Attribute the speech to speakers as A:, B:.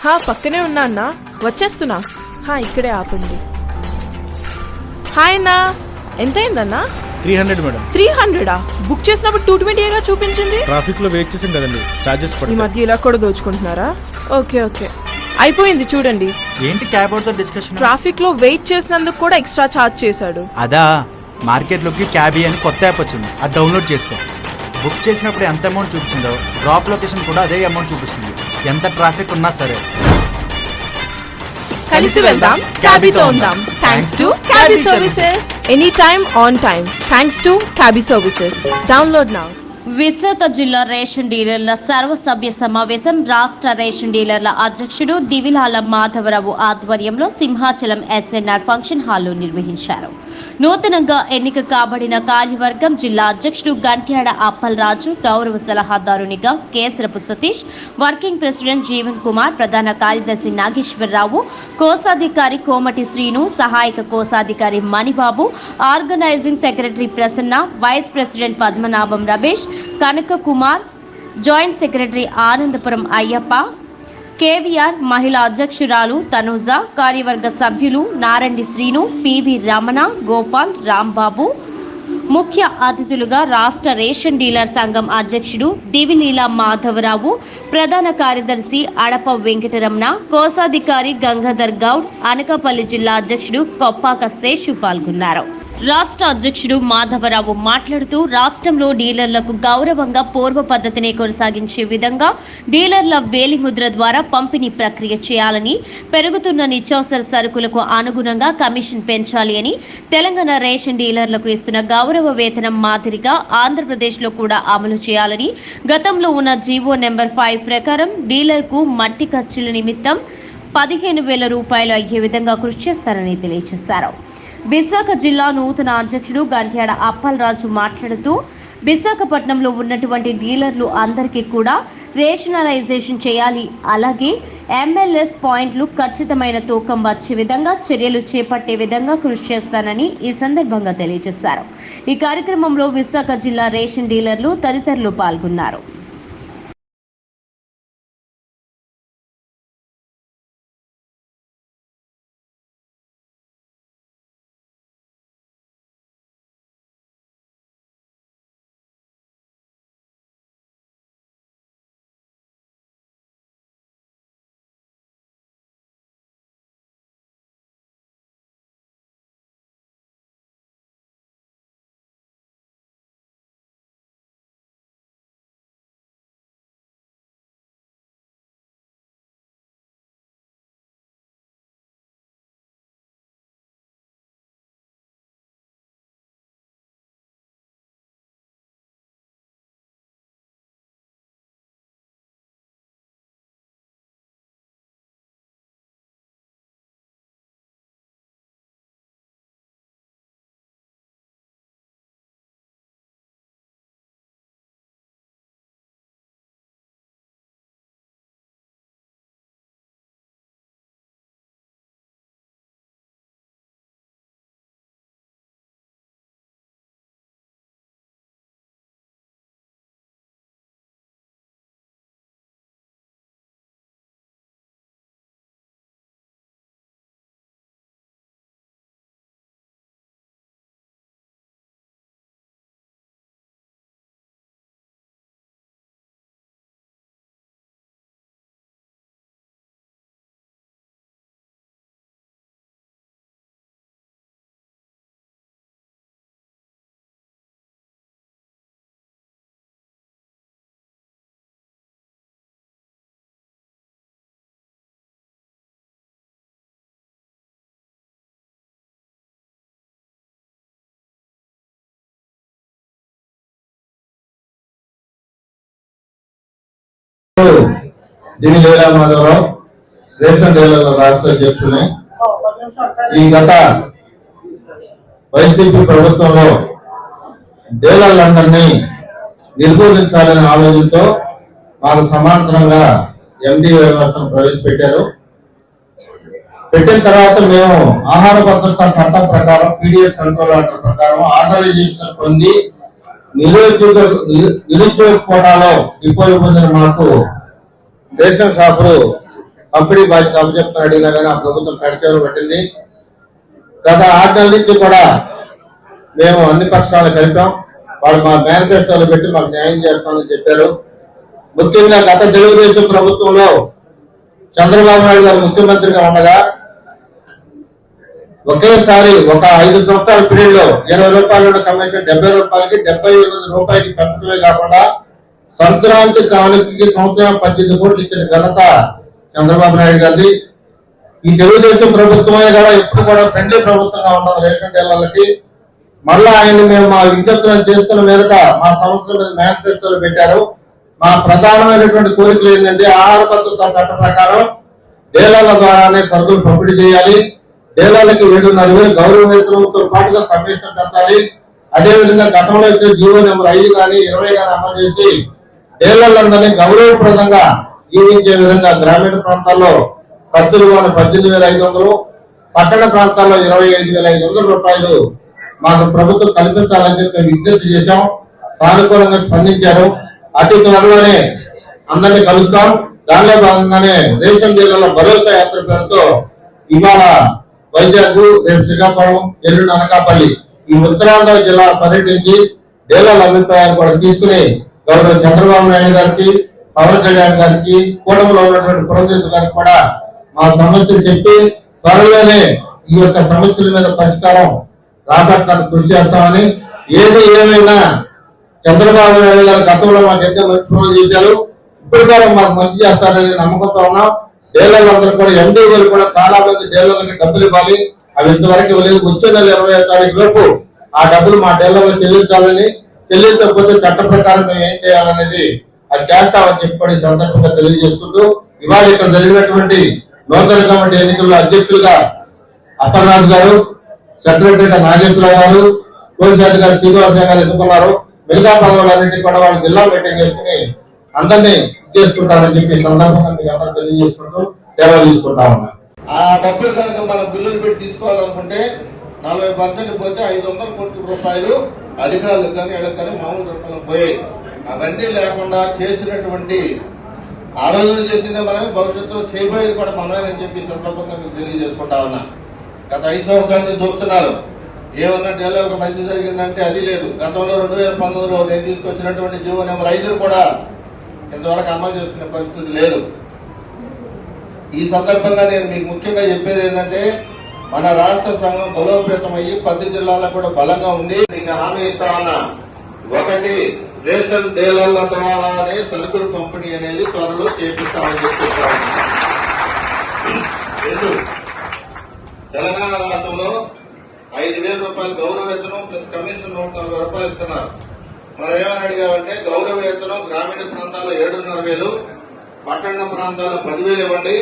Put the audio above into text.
A: పక్కనే ఉన్నా అన్నా, వచ్చేస్తున్నా. ఇక్కడే ఆపండి. హాయ్ అన్నా, ఎంత అయిందన్నా?
B: 300 మేడం.
A: 300? బుక్ చేసినప్పుడు 220గా చూపించింది.
B: ట్రాఫిక్ లో వెయిట్ చేసాం కదండి, చార్జెస్ పడతాయి.
A: ఈ మధ్య ఇలా కూడా దోచుకుంటున్నారా? ఓకే అయిపోయింది చూడండి.
C: ఏంటి క్యాబ్ తో డిస్కషన్?
A: ట్రాఫిక్ లో వెయిట్ చేసినందుకు కూడా ఎక్స్ట్రా ఛార్జ్ చేశాడు.
C: అదా, మార్కెట్ లోకి క్యాబీ అని కొత్త యాప్ వచ్చింది, అది డౌన్లోడ్ చేసుకో. బుక్ చేసినప్పుడు ఎంత అమౌంట్ చూపించిందో డ్రాప్ లొకేషన్ కూడా అదే అమౌంట్ చూపిస్తుంది, ఎంత ట్రాఫిక్ ఉన్నా సరే.
A: కలిసి వెళ్దాం, క్యాబీతో ఉందాం. Thanks to Cabbie services. Any time on time thanks to Cabbie services. Download now.
D: Visakha జిల్లా రేషన్ డీలర్ల సర్వసభ్య సమావేశం రాష్ట్ర రేషన్ డీలర్ల అధ్యక్షుడు దివిలాల మాధవరావు ఆధ్వర్యంలో సింహాచలం ఎస్ఎన్ఆర్ ఫంక్షన్ హాల్లో నిర్వహించారు. నూతనంగా ఎన్నిక కాబడిన కార్యవర్గం జిల్లా అధ్యక్షుడు గంట్యాడ అప్పలరాజు, గౌరవ సలహాదారునిగా కేసరపు సతీష్, వర్కింగ్ ప్రెసిడెంట్ జీవన్ కుమార్, ప్రధాన కార్యదర్శి నాగేశ్వరరావు, కోశాధికారి కోమటి శ్రీను, సహాయక కోశాధికారి Manibabu, organising secretary Prasanna, vice president Padmanabham Ramesh, Kanaka Kumar, joint secretary Anandapuram Ayyappa, KVR, మహిళా అధ్యక్షురాలు తనుజ, కార్యవర్గ సభ్యులు నారండి శ్రీను, పివి రమణ, గోపాల్, రాంబాబు, ముఖ్య అతిథులుగా రాష్ట్ర రేషన్ డీలర్ సంఘం అధ్యక్షుడు దివిలీల మాధవరావు, ప్రధాన కార్యదర్శి అడప వెంకటరమణ, కోశాధికారి గంగాధర్ గౌడ్, అనకాపల్లి జిల్లా అధ్యక్షుడు కొప్పాక శేషు పాల్గొన్నారు. రాష్ట్ర అధ్యక్షుడు మాధవరావు మాట్లాడుతూ రాష్ట్రంలో డీలర్లకు గౌరవంగా పూర్వ పద్ధతిని కొనసాగించే విధంగా డీలర్ల వేలిముద్ర ద్వారా పంపిణీ ప్రక్రియ చేయాలని, పెరుగుతున్న నిత్యావసర సరుకులకు అనుగుణంగా కమిషన్ పెంచాలి అని, తెలంగాణ రేషన్ డీలర్లకు ఇస్తున్న గౌరవ వేతనం మాదిరిగా ఆంధ్రప్రదేశ్లో కూడా అమలు చేయాలని, గతంలో ఉన్న జీవో నెంబర్ 5 ప్రకారం డీలర్కు మట్టి ఖర్చుల నిమిత్తం 15,000 రూపాయలు అయ్యే విధంగా కృషి చేస్తారని తెలియజేశారు. విశాఖ జిల్లా నూతన అధ్యక్షుడు గంట్యాడ అప్పలరాజు మాట్లాడుతూ విశాఖపట్నంలో ఉన్నటువంటి డీలర్లు అందరికీ కూడా రేషనలైజేషన్ చేయాలి, అలాగే ఎంఎల్ఎస్ పాయింట్లు ఖచ్చితమైన తూకం వచ్చే విధంగా చర్యలు చేపట్టే విధంగా కృషి చేస్తానని ఈ సందర్భంగా తెలియజేశారు. ఈ కార్యక్రమంలో విశాఖ జిల్లా రేషన్ డీలర్లు తదితరులు పాల్గొన్నారు.
E: దివిలీల మాధవరావు, రేషన్ డీలర్ల రాష్ట్ర అధ్యక్షుడిని. ఈ గత వైసీపీ ప్రభుత్వంలో డీలర్లందరినీ నిర్మూలించాలనే ఆలోచనతో మాకు సమాంతరంగా ఎండి వ్యవస్థను ప్రవేశపెట్టారు. పెట్టిన తర్వాత మేము ఆహార భద్రతా చట్టం ప్రకారం, పీడిఎస్ కంట్రోల్ ఆర్డర్ ప్రకారం ఆథరైజేషన్ పొంది నిరుద్యోగ కోటాలో డిపోలు పొందిన మాకు రేషన్ షాపులు పంపిణీ బాధ్యత అప్పచెప్తుని అడిగినా కానీ ఆ ప్రభుత్వం కడిచేరు పెట్టింది. గత 6 నెలల నుంచి కూడా మేము అన్ని పక్షాలు కలిపాం. వాళ్ళు మా మేనిఫెస్టోలో పెట్టి మాకు న్యాయం చేస్తామని చెప్పారు. ముఖ్యంగా గత తెలుగుదేశం ప్రభుత్వంలో చంద్రబాబు నాయుడు గారు ముఖ్యమంత్రిగా ఉండగా ఒకేసారి ఒక 5 సంవత్సరాల పీరియడ్ లో 20 రూపాయల కమిషన్ 70 రూపాయలకి 78 రూపాయలకి పెంచడమే కాకుండా సంక్రాంతి కానుకకి సంవత్సరం 18 కోట్లు ఇచ్చిన ఘనత చంద్రబాబు నాయుడు గారిది. ఈ తెలుగుదేశం ప్రభుత్వమే కూడా ఎప్పుడు కూడా ఫ్రెండ్లీ ప్రభుత్వంగా ఉండదు రేషన్ డీలర్లకి. మళ్ళా ఆయన మేము మా విజ్ఞప్తులను చేసుకున్న మీదట మా సంస్థల మీద మేనిఫెస్టోలు పెట్టారు. మా ప్రధానమైనటువంటి కోరికలు ఏంటంటే ఆహార భద్రత చట్ట ప్రకారం డీలర్ల ద్వారానే సరుకులు పంపిణీ చేయాలి. డీలర్లకి 7,500 గౌరవ వేతనంతో పాటుగా కమిషన్ పెంచాలి. అదేవిధంగా గతంలో ఇచ్చిన జీవో నెంబర్ 5 కానీ 20 కానీ అమలు చేసి డీలర్లందరినీ గౌరవప్రదంగా జీవించే విధంగా గ్రామీణ ప్రాంతాల్లో ఖర్చులు 18,500, పట్టణ ప్రాంతాల్లో 25,500 రూపాయలు మాకు ప్రభుత్వం కల్పించాలని చెప్పి విజ్ఞప్తి చేశాం. సానుకూలంగా స్పందించారు. అతి త్వరలోనే అందరినీ కలుస్తాం. దానిలో భాగంగానే రేషన్ డీలర్ల భరోసా యాత్ర పేరుతో ఇవాళ వైజాగ్, రేపు శ్రీకాకుళం, ఎల్లుండి అనకాపల్లి ఈ ఉత్తరాంధ్ర జిల్లా పర్యటించి డీలర్ల అభిప్రాయాలు కూడా తీసుకుని గౌరవ చంద్రబాబు నాయుడు గారికి, పవన్ కళ్యాణ్ గారికి, కూటమిలో ఉన్నటువంటి పురంధేశ్వర గారికి కూడా మా సమస్యలు చెప్పి త్వరలోనే ఈ యొక్క సమస్యల మీద పరిష్కారం రాబట్టడానికి కృషి చేస్తామని. ఏది ఏమైనా చంద్రబాబు నాయుడు గారు గతంలో మాకు ఎంతో మంచి పనులు చేశారు. ఇప్పుడు కూడా మాకు మంచి చేస్తారని నమ్మకంతో ఉన్నాం. డీలర్లందరూ కూడా ఎండీలు కూడా చాలా మంది డీలర్లకి డబ్బులు ఇవ్వాలి. అవి ఇంతవరకు ఇవ్వలేదు. వచ్చే నెల 20వ తారీఖు లోపు ఆ డబ్బులు మా డీలర్లు చెల్లించాలని, చెల్లించకపోతే చట్ట ప్రకారం మేము ఏం చేయాలనేది అది చేస్తామని చెప్పి సందర్భంగా తెలియజేసుకుంటూ ఇవాళ ఇక్కడ జరిగినటువంటి నూతన కమిటీ ఎన్నికల్లో అధ్యక్షులుగా అప్పలరాజు గారు, సెక్రటరీగా నాగేశ్వరరావు గారు, కోశాధికారి శ్రీనివాసరావు గారు ఎన్నుకున్నారు. మిగతా పదవులన్నింటినీ కూడా వాళ్ళు జిల్లా మీటింగ్ చేసుకుని అందరినీ చేసుకుంటారని చెప్పి సందర్భంగా మీకు అందరూ తెలియజేసుకుంటూ సేవలు తీసుకుంటా ఉన్నారు. ఆ డబ్బులు కనుక మనం బిల్లులు పెట్టి తీసుకోవాలనుకుంటే 40% పోతే 500 కోట్ల రూపాయలు అధికారులకు కానీ వీళ్ళకి కానీ మామూలు రూపంలో పోయాయి. అవన్నీ లేకుండా చేసినటువంటి ఆ రోజులు చేసిందే మనమే, భవిష్యత్తులో చేయబోయేది కూడా మనమేనని చెప్పి సందర్భంగా మీకు తెలియజేసుకుంటా ఉన్నా. గత 5 సంవత్సరాల నుంచి చూస్తున్నారు. ఏమన్నా డీలర్లకు మంచి జరిగిందంటే అది లేదు. గతంలో 2019లో నేను తీసుకొచ్చినటువంటి జీవో నెంబర్ 5 కూడా ఇంతవరకు అమలు చేసుకునే పరిస్థితి లేదు. ఈ సందర్భంగా నేను మీకు ముఖ్యంగా చెప్పేది ఏంటంటే మన రాష్ట్ర సంఘం బలోపేతం అయ్యి 10 జిల్లాల్లో కూడా బలంగా ఉంది. మీకు హామీ ఇస్తా ఉన్నా. 1, రేషన్ డీలర్ల ద్వారానే సరుకులు పంపిణీ అనేది త్వరలో చేపిస్తామని చెప్తున్నాను. 2, తెలంగాణ రాష్ట్రంలో 5,000 రూపాయలు గౌరవ వేతనం ప్లస్ కమిషన్ 140 రూపాయలు ఇస్తున్నారు. మనం ఏమని అడిగామంటే గౌరవ వేతనం గ్రామీణ ప్రాంతాల్లో 7,500, పట్టణ ప్రాంతాల్లో 10,000 ఇవ్వండి.